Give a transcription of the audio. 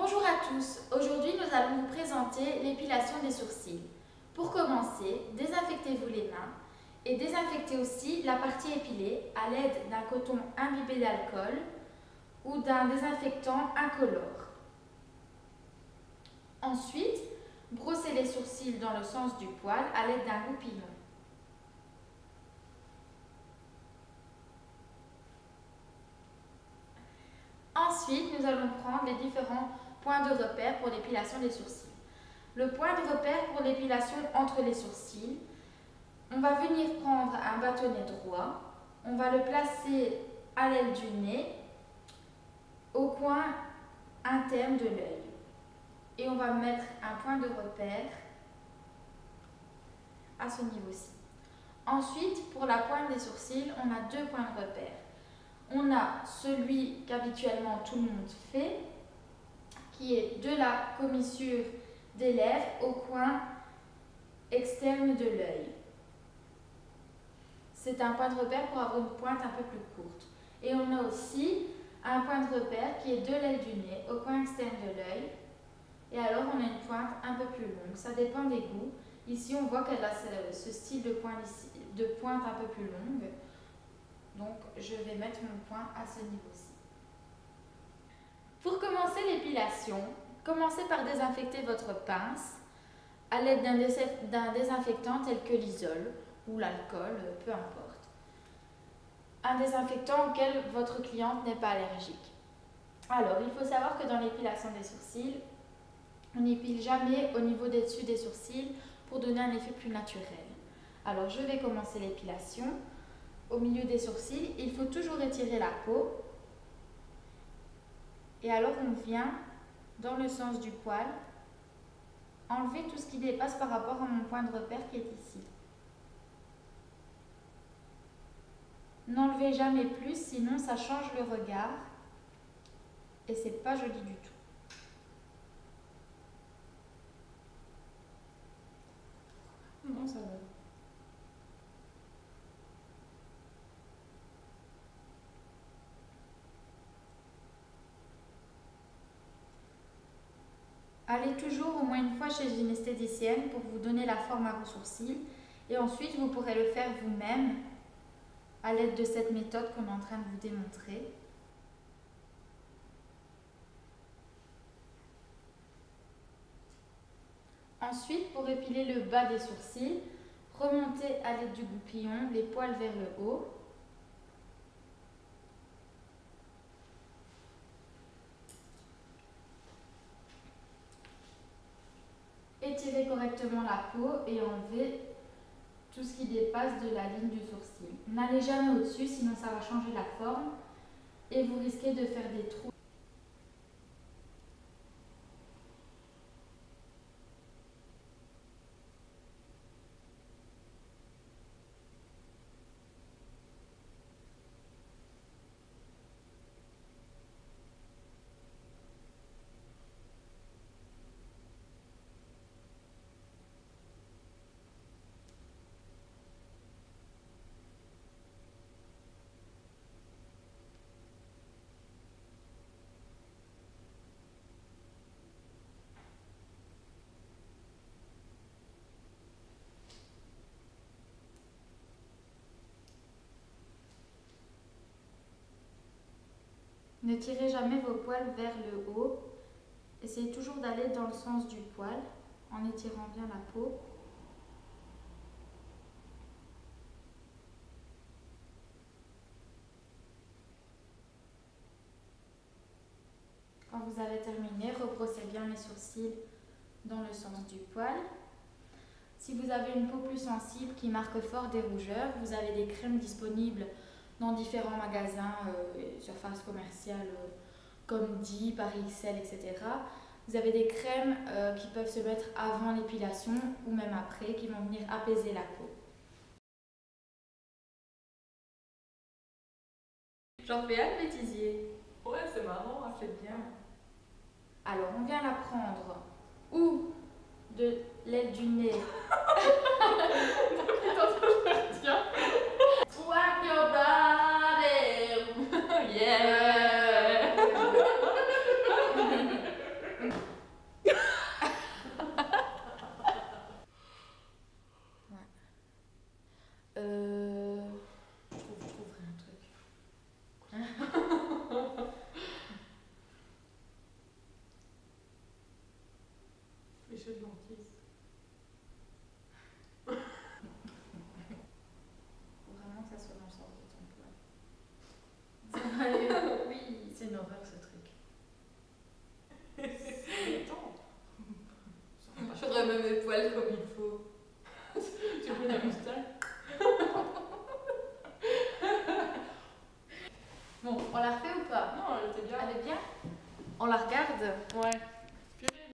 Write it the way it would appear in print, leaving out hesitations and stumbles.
Bonjour à tous, aujourd'hui nous allons vous présenter l'épilation des sourcils. Pour commencer, désinfectez-vous les mains et désinfectez aussi la partie épilée à l'aide d'un coton imbibé d'alcool ou d'un désinfectant incolore. Ensuite, brossez les sourcils dans le sens du poil à l'aide d'un goupillon. Ensuite, nous allons prendre les différents points de repère pour l'épilation des sourcils. Le point de repère pour l'épilation entre les sourcils, on va venir prendre un bâtonnet droit, on va le placer à l'aile du nez, au coin interne de l'œil. Et on va mettre un point de repère à ce niveau-ci. Ensuite, pour la pointe des sourcils, on a deux points de repère. On a celui qu'habituellement tout le monde fait, qui est de la commissure des lèvres au coin externe de l'œil. C'est un point de repère pour avoir une pointe un peu plus courte. Et on a aussi un point de repère qui est de l'aile du nez au coin externe de l'œil. Et alors on a une pointe un peu plus longue. Ça dépend des goûts. Ici on voit qu'elle a ce style de pointe un peu plus longue. Donc je vais mettre mon point à ce niveau-ci. Pour commencer l'épilation, commencez par désinfecter votre pince à l'aide d'un désinfectant tel que l'isole ou l'alcool, peu importe. Un désinfectant auquel votre cliente n'est pas allergique. Alors, il faut savoir que dans l'épilation des sourcils, on n'épile jamais au niveau des dessus des sourcils pour donner un effet plus naturel. Alors, je vais commencer l'épilation. Au milieu des sourcils, il faut toujours étirer la peau. Et alors, on vient dans le sens du poil enlever tout ce qui dépasse par rapport à mon point de repère qui est ici. N'enlevez jamais plus, sinon ça change le regard et c'est pas joli du tout. Non, ça va. Allez toujours au moins une fois chez une esthéticienne pour vous donner la forme à vos sourcils et ensuite vous pourrez le faire vous-même à l'aide de cette méthode qu'on est en train de vous démontrer. Ensuite, pour épiler le bas des sourcils, remontez à l'aide du goupillon les poils vers le haut. Étirez correctement la peau et enlevez tout ce qui dépasse de la ligne du sourcil. N'allez jamais au-dessus, sinon ça va changer la forme et vous risquez de faire des trous. Ne tirez jamais vos poils vers le haut. Essayez toujours d'aller dans le sens du poil en étirant bien la peau. Quand vous avez terminé, rebrossez bien les sourcils dans le sens du poil. Si vous avez une peau plus sensible qui marque fort des rougeurs, vous avez des crèmes disponibles dans différents magasins, surfaces commerciales comme Dee, Paris XL, etc. Vous avez des crèmes qui peuvent se mettre avant l'épilation ou même après, qui vont venir apaiser la peau. J'en fais un bêtisier. Ouais, c'est marrant, elle fait bien. Alors, on vient la prendre ou de l'aile du nez. Swap your body. Yeah. Tu veux la moustache? Bon, on la refait ou pas? Non, elle était bien. Elle est bien? On la regarde? Ouais.